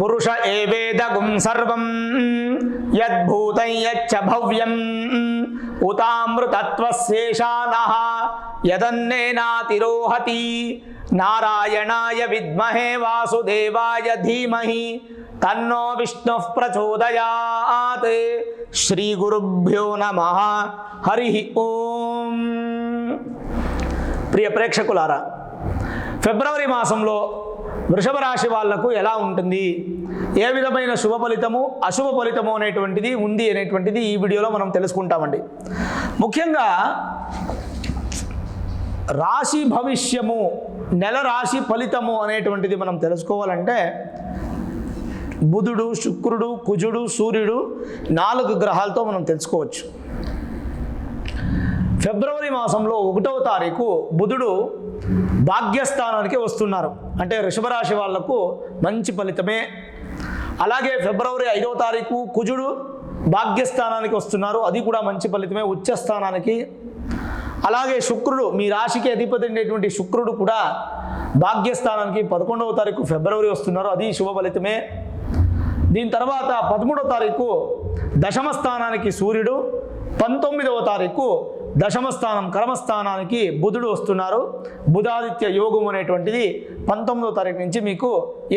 పురుష ఏవేదగుం సర్వం యద్భూతం యచ్చ భవ్యం ఉతామృతత్వశేషానః యదన్నేనాతిరోహతి నారాయణాయ విద్మహే వాసుదేవాయ ధీమహి తన్నో విష్ణుః ప్రచోదయాత్. శ్రీ గురుభ్యో నమః. హరి ఓం. ప్రియ ప్రేక్షకులారా, ఫిబ్రవరి మాసంలో వృషభ రాశి వాళ్లకు ఎలా ఉంటుంది, ఏ విధమైన శుభ ఫలితము అశుభ ఫలితము అనేటువంటిది ఉంది అనేటువంటిది ఈ వీడియోలో మనం తెలుసుకుంటామండి. ముఖ్యంగా రాశి భవిష్యము, నెల రాశి ఫలితము అనేటువంటిది మనం తెలుసుకోవాలంటే బుధుడు, శుక్రుడు, కుజుడు, సూర్యుడు 4 గ్రహాలతో మనం తెలుసుకోవచ్చు. ఫిబ్రవరి మాసంలో 1వ తారీఖు బుధుడు భాగ్యస్థానానికి వస్తున్నారు. అంటే వృషభరాశి వాళ్లకు మంచి ఫలితమే. అలాగే ఫిబ్రవరి 5వ తారీఖు కుజుడు భాగ్యస్థానానికి వస్తున్నారు, అది కూడా మంచి ఫలితమే, ఉచ్చస్థానానికి. అలాగే శుక్రుడు, మీ రాశికి అధిపతి అయినటువంటి శుక్రుడు కూడా భాగ్యస్థానానికి 11వ తారీఖు ఫిబ్రవరి వస్తున్నారు, అది శుభ ఫలితమే. దీని తర్వాత 13వ తారీఖు దశమ స్థానానికి సూర్యుడు, 19వ తారీఖు దశమ స్థానం కర్మస్థానానికి బుధుడు వస్తున్నారు. బుధాదిత్య యోగం అనేటువంటిది 19వ తారీఖు నుంచి మీకు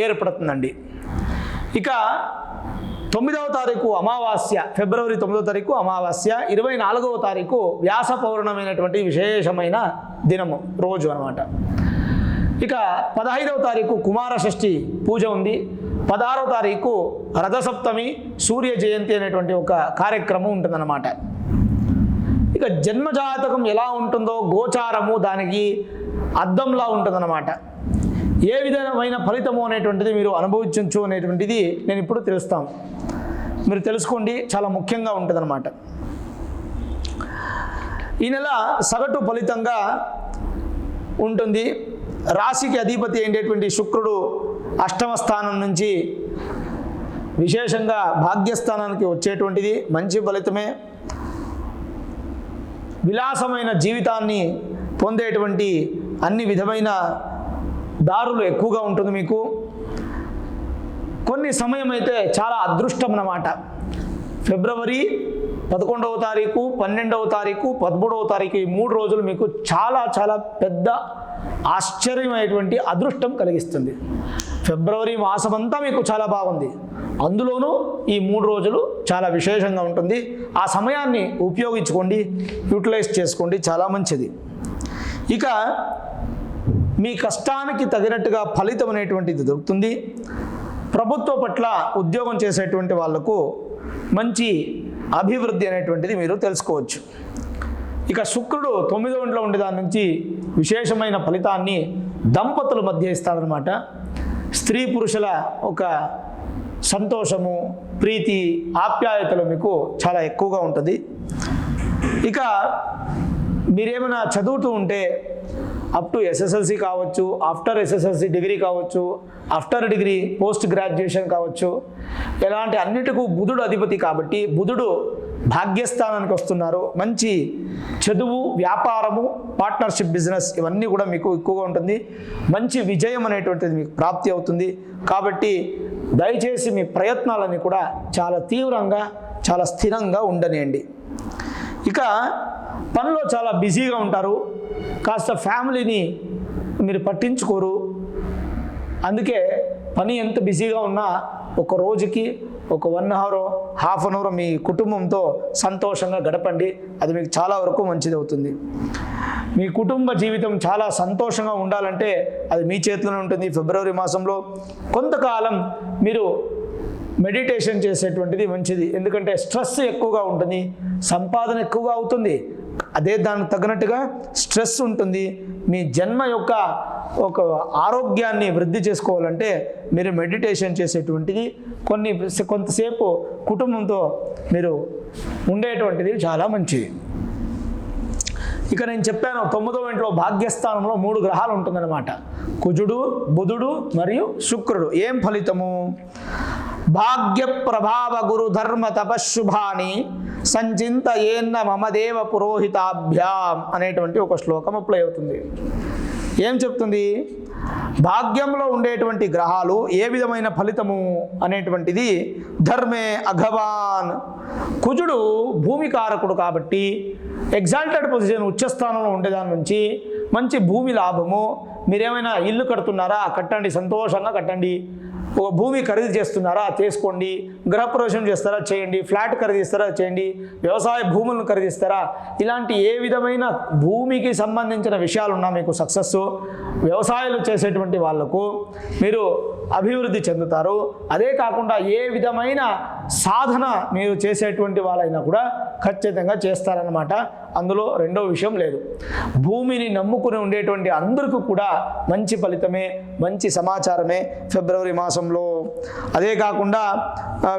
ఏర్పడుతుందండి. ఇక 9వ తారీఖు అమావాస్య, ఫిబ్రవరి 9వ తారీఖు అమావాస్య, 24వ తారీఖు వ్యాస పౌర్ణమైనటువంటి విశేషమైన దినము, రోజు అన్నమాట. ఇక 15వ తారీఖు కుమార షష్ఠి పూజ ఉంది. 16వ తారీఖు రథసప్తమి, సూర్య జయంతి అనేటువంటి ఒక కార్యక్రమం ఉంటుందన్నమాట. ఇక జన్మజాతకం ఎలా ఉంటుందో గోచారము దానికి అద్దంలా ఉంటుందన్నమాట. ఏ విధమైన ఫలితము అనేటువంటిది మీరు అనుభవించవచ్చు అనేటువంటిది నేను ఇప్పుడు తెలుస్తాను, మీరు తెలుసుకోండి, చాలా ముఖ్యంగా ఉంటుందన్నమాట. ఈ నెల సగటు ఫలితంగా ఉంటుంది. రాశికి అధిపతి అయినటువంటి శుక్రుడు 8వ స్థానం నుంచి విశేషంగా భాగ్యస్థానానికి వచ్చేటువంటిది మంచి ఫలితమే. విలాసమైన జీవితాన్ని పొందేటువంటి అన్ని విధమైన దారులు ఎక్కువగా ఉంటుంది మీకు. కొన్ని సమయం అయితే చాలా అదృష్టం అన్నమాట. ఫిబ్రవరి 11వ తారీఖు, 12వ తారీఖు, 13వ తారీఖు, ఈ 3 రోజులు మీకు చాలా చాలా పెద్ద ఆశ్చర్యమైనటువంటి అదృష్టం కలిగిస్తుంది. ఫిబ్రవరి మాసమంతా మీకు చాలా బాగుంది, అందులోనూ ఈ 3 రోజులు చాలా విశేషంగా ఉంటుంది. ఆ సమయాన్ని ఉపయోగించుకోండి, యూటిలైజ్ చేసుకోండి, చాలా మంచిది. ఇక మీ కష్టానికి తగినట్టుగా ఫలితం అనేటువంటిది దొరుకుతుంది. ప్రభుత్వ పట్ల ఉద్యోగం చేసేటువంటి వాళ్లకు మంచి అభివృద్ధి అనేటువంటిది మీరు తెలుసుకోవచ్చు. ఇక శుక్రుడు 9వ ఇంట్లో ఉండే దాని నుంచి విశేషమైన ఫలితాన్ని దంపతుల మధ్య ఇస్తాడనమాట. స్త్రీ పురుషుల ఒక సంతోషము, ప్రీతి, ఆప్యాయతలు మీకు చాలా ఎక్కువగా ఉంటుంది. ఇక మీరేమైనా చదువుతూ ఉంటే అప్ టు ఎస్ఎస్ఎల్సి కావచ్చు, ఆఫ్టర్ ఎస్ఎస్ఎల్సి డిగ్రీ కావచ్చు, ఆఫ్టర్ డిగ్రీ పోస్ట్ గ్రాడ్యుయేషన్ కావచ్చు, ఇలాంటి అన్నిటికీ బుధుడు అధిపతి కాబట్టి బుధుడు భాగ్యస్థానానికి వస్తున్నారు. మంచి చదువు, వ్యాపారము, పార్ట్నర్షిప్ బిజినెస్ ఇవన్నీ కూడా మీకు ఎక్కువగా ఉంటుంది. మంచి విజయం అనేటువంటిది మీకు ప్రాప్తి అవుతుంది. కాబట్టి దయచేసి మీ ప్రయత్నాలన్నీ కూడా చాలా తీవ్రంగా, చాలా స్థిరంగా ఉండనియండి. ఇక పనిలో చాలా బిజీగా ఉంటారు, కాస్త ఫ్యామిలీని మీరు పట్టించుకోరు. అందుకే పని ఎంత బిజీగా ఉన్నా ఒక రోజుకి ఒక 1 అవర్, హాఫ్ అన్ అవర్ మీ కుటుంబంతో సంతోషంగా గడపండి, అది మీకు చాలా వరకు మంచిది అవుతుంది. మీ కుటుంబ జీవితం చాలా సంతోషంగా ఉండాలంటే అది మీ చేతిలోనే ఉంటుంది. ఫిబ్రవరి మాసంలో కొంతకాలం మీరు మెడిటేషన్ చేసేటువంటిది మంచిది, ఎందుకంటే స్ట్రెస్ ఎక్కువగా ఉంటుంది, సంపాదన ఎక్కువగా అవుతుంది, అదే దానికి తగినట్టుగా స్ట్రెస్ ఉంటుంది. మీ జన్మ యొక్క ఒక ఆరోగ్యాన్ని వృద్ధి చేసుకోవాలంటే మీరు మెడిటేషన్ చేసేటువంటిది, కొంతసేపు కుటుంబంతో మీరు ఉండేటువంటిది చాలా మంచిది. ఇక నేను చెప్పాను 9వ ఇంట్లో భాగ్యస్థానంలో 3 గ్రహాలు ఉంటుందన్నమాట, కుజుడు, బుధుడు మరియు శుక్రుడు. ఏం ఫలితము? భాగ్య ప్రభావ గురు ధర్మ తపశుభాని సంచింతయేన్న మమదేవ పురోహితాభ్యాం అనేటువంటి ఒక శ్లోకం అప్లై అవుతుంది. ఏం చెప్తుంది? భాగ్యంలో ఉండేటువంటి గ్రహాలు ఏ విధమైన ఫలితము అనేటువంటిది ధర్మే అఘవాన్. కుజుడు భూమికారకుడు కాబట్టి ఎగ్జాల్టెడ్ పొజిషన్ ఉచ్చస్థానంలో ఉండేదాని నుంచి మంచి భూమి లాభము. మీరేమైనా ఇల్లు కడుతున్నారా? కట్టండి, సంతోషంగా కట్టండి. ఒక భూమి ఖరీదు చేస్తున్నారా? చేసుకోండి. గృహప్రవేశం చేస్తారా? చేయండి. ఫ్లాట్ ఖరీదిస్తారా? చేయండి. వ్యవసాయ భూములను ఖరీదిస్తారా? ఇలాంటి ఏ విధమైన భూమికి సంబంధించిన విషయాలు ఉన్నా మీకు సక్సెస్. వ్యవసాయాలు చేసేటువంటి వాళ్లకు మీరు అభివృద్ధి చెందుతారు. అదే కాకుండా ఏ విధమైన సాధన మీరు చేసేటువంటి వాళ్ళైనా కూడా ఖచ్చితంగా చేస్తారన్నమాట. అందులో రెండో విషయం లేదు. భూమిని నమ్ముకుని ఉండేటువంటి అందరికీ కూడా మంచి ఫలితమే, మంచి సమాచారమే ఫిబ్రవరి మాసంలో. అదే కాకుండా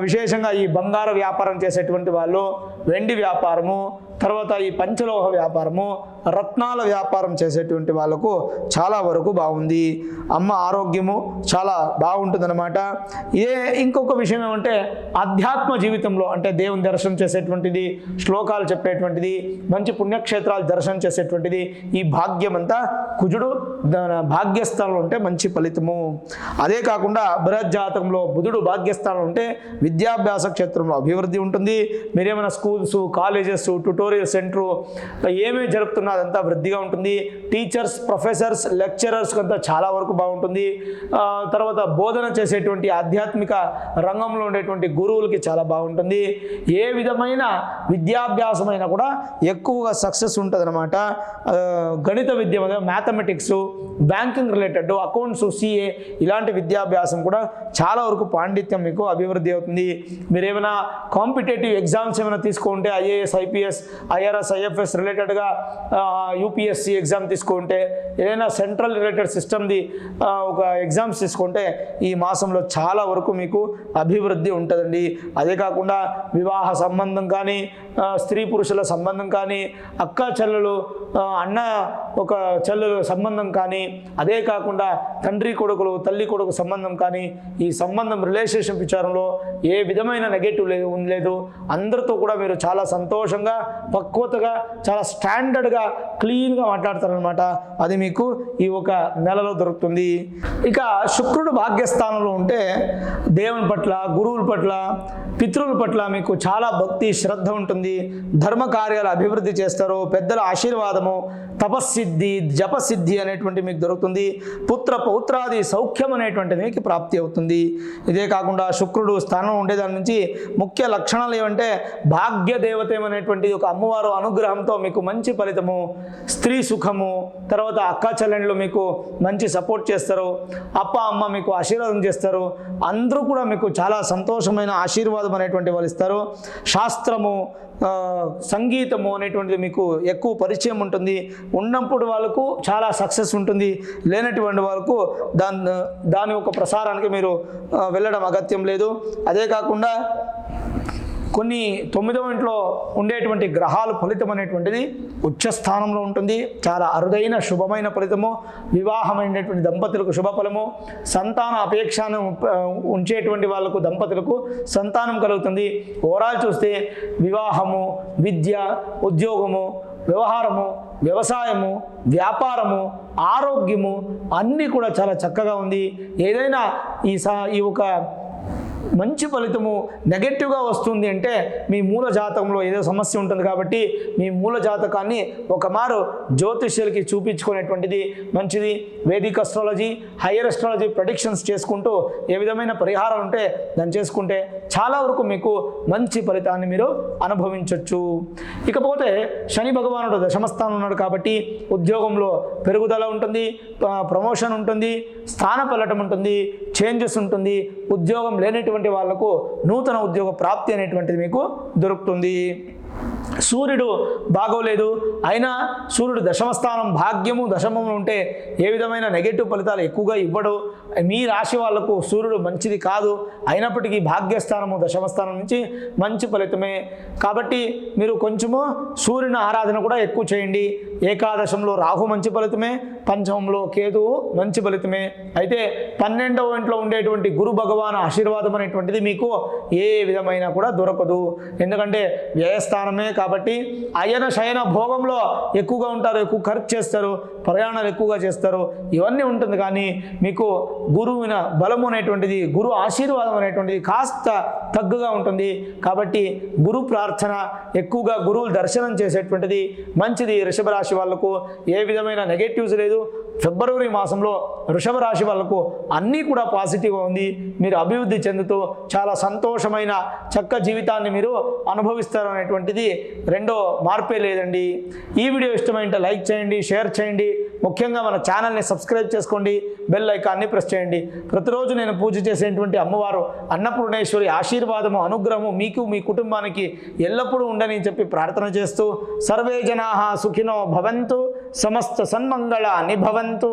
విశేషంగా ఈ బంగారు వ్యాపారం చేసేటువంటి వాళ్ళు, వెండి వ్యాపారము, తర్వాత ఈ పంచలోహ వ్యాపారము, రత్నాల వ్యాపారం చేసేటువంటి వాళ్ళకు చాలా వరకు బాగుంది. అమ్మ ఆరోగ్యము చాలా బాగుంటుందన్నమాట. ఇదే ఇంకొక విషయం ఏమంటే ఆధ్యాత్మ జీవితంలో అంటే దేవుని దర్శనం చేసేటువంటిది, శ్లోకాలు చెప్పేటువంటిది, మంచి పుణ్యక్షేత్రాలు దర్శనం చేసేటువంటిది, ఈ భాగ్యం అంతా కుజుడు భాగ్యస్థానంలో ఉంటే మంచి ఫలితము. అదే కాకుండా బృహజ్జాతకంలో బుధుడు భాగ్యస్థానంలో ఉంటే విద్యాభ్యాస క్షేత్రంలో అభివృద్ధి ఉంటుంది. మీరేమైనా స్కూల్స్, కాలేజెస్, ట్యుటోరియల్ సెంటర్ ఏమేమి జరుపుతున్నా అదంతా వృద్ధిగా ఉంటుంది. టీచర్స్, ప్రొఫెసర్స్, లెక్చరర్స్ అంతా చాలా వరకు బాగుంటుంది. తర్వాత బోధన చేసేటువంటి ఆధ్యాత్మిక రంగంలో ఉండేటువంటి గురువులకి చాలా బాగుంటుంది. ఏ విధమైన విద్యాభ్యాసమైనా కూడా ఎక్కువగా సక్సెస్ ఉంటుంది అన్నమాట. గణిత విద్య, mathematics, banking related, accounts, CA ఇలాంటి విద్యాభ్యాసం కూడా చాలా వరకు పాండిత్యం మీకు అభివృద్ధి అవుతుంది. మీరు ఏమైనా కాంపిటేటివ్ ఎగ్జామ్స్ ఏమైనా తీసుకుంటే ఐఏఎస్, ఐపీఎస్, ఐఆర్ఎస్, ఐఎఫ్ఎస్ రిలేటెడ్గా యూపీఎస్సి ఎగ్జామ్ తీసుకుంటే, ఏదైనా సెంట్రల్ రిలేటెడ్ సిస్టమ్ది ఒక ఎగ్జామ్స్ తీసుకుంటే ఈ మాసంలో చాలా వరకు మీకు అభివృద్ధి ఉంటుందండి. అదే కాకుండా వివాహ సంబంధం కానీ, స్త్రీ పురుషుల సంబంధం కానీ, అక్క చెల్లెలు, అన్న ఒక చెల్లెలు సంబంధం కానీ, అదే కాకుండా తండ్రి కొడుకులు, తల్లి కొడుకు సంబంధం కానీ, ఈ సంబంధం రిలేషన్షిప్ విచారంలో ఏ విధమైన నెగటివ్ లేదు. అందరితో కూడా మీరు చాలా సంతోషంగా, పక్వతగా, చాలా స్టాండర్డ్గా, క్లీన్గా మాట్లాడతారనమాట. అది మీకు ఈ ఒక నెలలో దొరుకుతుంది. ఇక శుక్రుడు భాగ్యస్థానంలో ఉంటే దేవుని పట్ల, గురువుల పట్ల, పితృల పట్ల మీకు చాలా భక్తి, శ్రద్ధ ఉంటుంది. ధర్మ కార్యాలు అభివృద్ధి చేస్తారు. పెద్దల ఆశీర్వాదము, తపస్సిద్ధి, జపసిద్ధి అనేటువంటి మీకు దొరుకుతుంది. పుత్ర పౌత్రాది సౌఖ్యం అనేటువంటిది మీకు ప్రాప్తి అవుతుంది. ఇదే కాకుండా శుక్రుడు స్థానం ఉండేదాని నుంచి ముఖ్య లక్షణాలు ఏమంటే భాగ్య దేవత అనేటువంటి ఒక అమ్మవారు అనుగ్రహంతో మీకు మంచి ఫలితము, స్త్రీ సుఖము, తర్వాత అక్క చెల్లెండ్లు మీకు మంచి సపోర్ట్ చేస్తారు, అప్ప అమ్మ మీకు ఆశీర్వాదం చేస్తారు. అందరూ కూడా మీకు చాలా సంతోషమైన ఆశీర్వాదం అనేటువంటి వాళ్ళు ఇస్తారు. శాస్త్రము, సంగీతము అనేటువంటిది మీకు ఎక్కువ పరిచయం ఉంటుంది. ఉన్నప్పుడు వాళ్ళకు చాలా సక్సెస్ ఉంటుంది. లేనటువంటి వాళ్ళకు దాని ఒక ప్రసారానికి మీరు వెళ్ళడం అగత్యం లేదు. అదే కాకుండా కొన్ని 9వ ఇంట్లో ఉండేటువంటి గ్రహాలు ఫలితం అనేటువంటిది ఉచ్చస్థానంలో ఉంటుంది. చాలా అరుదైన శుభమైన ఫలితము. వివాహమైనటువంటి దంపతులకు శుభఫలము, సంతాన అపేక్షను ఉంచేటువంటి వాళ్ళకు దంపతులకు సంతానం కలుగుతుంది. ఓవరాల్ చూస్తే వివాహము, విద్య, ఉద్యోగము, వ్యవహారము, వ్యవసాయము, వ్యాపారము, ఆరోగ్యము అన్నీ కూడా చాలా చక్కగా ఉంది. ఏదైనా ఈ ఒక మంచి ఫలితము నెగటివ్గా వస్తుంది అంటే మీ మూల జాతకంలో ఏదో సమస్య ఉంటుంది. కాబట్టి మీ మూల జాతకాన్ని ఒక మారు జ్యోతిష్యులకి చూపించుకునేటువంటిది మంచిది. Vedic astrology, hire astrology predictions చేసుకుంటూ ఏ విధమైన పరిహారం ఉంటే దాన్ని చేసుకుంటే చాలా వరకు మీకు మంచి ఫలితాన్ని మీరు అనుభవించవచ్చు. ఇకపోతే శని భగవానుడు దశమస్థానం ఉన్నాడు కాబట్టి ఉద్యోగంలో పెరుగుదల ఉంటుంది, ప్రమోషన్ ఉంటుంది, స్థాన పల్లటం ఉంటుంది, చేంజెస్ ఉంటుంది. ఉద్యోగం లేనటువంటి వాళ్లకు నూతన ఉద్యోగ ప్రాప్తి అనేటువంటిది మీకు దొరుకుతుంది. సూర్యుడు బాగోలేదు, అయినా సూర్యుడు దశమస్థానం భాగ్యము దశమంలో ఉంటే ఏ విధమైన నెగటివ్ ఫలితాలు ఎక్కువగా ఇవ్వడు. మీ రాశి వాళ్లకు సూర్యుడు మంచిది కాదు, అయినప్పటికీ భాగ్యస్థానము దశమస్థానం నుంచి మంచి ఫలితమే. కాబట్టి మీరు కొంచెము సూర్యుని ఆరాధన కూడా ఎక్కువ చేయండి. ఏకాదశంలో రాహు మంచి ఫలితమే, పంచమంలో కేతువు మంచి ఫలితమే. అయితే 12వ ఇంట్లో ఉండేటువంటి గురు భగవాన్ ఆశీర్వాదం అనేటువంటిది మీకు ఏ విధమైన కూడా దొరకదు. ఎందుకంటే వ్యయస్థానమే కాబట్టి అయన శయన భోగంలో ఎక్కువగా ఉంటారు, ఎక్కువ ఖర్చు చేస్తారు, ప్రయాణాలు ఎక్కువగా చేస్తారు, ఇవన్నీ ఉంటుంది. కానీ మీకు గురువున బలము అనేటువంటిది, గురు ఆశీర్వాదం అనేటువంటిది కాస్త తగ్గుగా ఉంటుంది. కాబట్టి గురు ప్రార్థన ఎక్కువగా గురువులు దర్శనం చేసేటువంటిది మంచిది. వృషభ రాశి వాళ్ళకు ఏ విధమైన నెగటివ్స్ లేదు. ఫిబ్రవరి మాసంలో వృషభ రాశి వాళ్ళకు అన్నీ కూడా పాజిటివ్గా ఉంది. మీరు అభివృద్ధి చెందుతూ చాలా సంతోషమైన చక్క జీవితాన్ని మీరు అనుభవిస్తారు అనేటువంటిది రెండో మార్పే లేదండి. ఈ వీడియో ఇష్టమైంటే లైక్ చేయండి, షేర్ చేయండి, ముఖ్యంగా మన ఛానల్ని సబ్స్క్రైబ్ చేసుకోండి, బెల్ ఐకాన్ని ప్రెస్ చేయండి. ప్రతిరోజు నేను పూజ చేసేటువంటి అమ్మవారు అన్నపూర్ణేశ్వరి ఆశీర్వాదము, అనుగ్రహము మీకు మీ కుటుంబానికి ఎల్లప్పుడూ ఉండని చెప్పి ప్రార్థన చేస్తూ సర్వే జనాః సుఖినో భవంతు, సమస్త సన్మంగళాని భవంతు.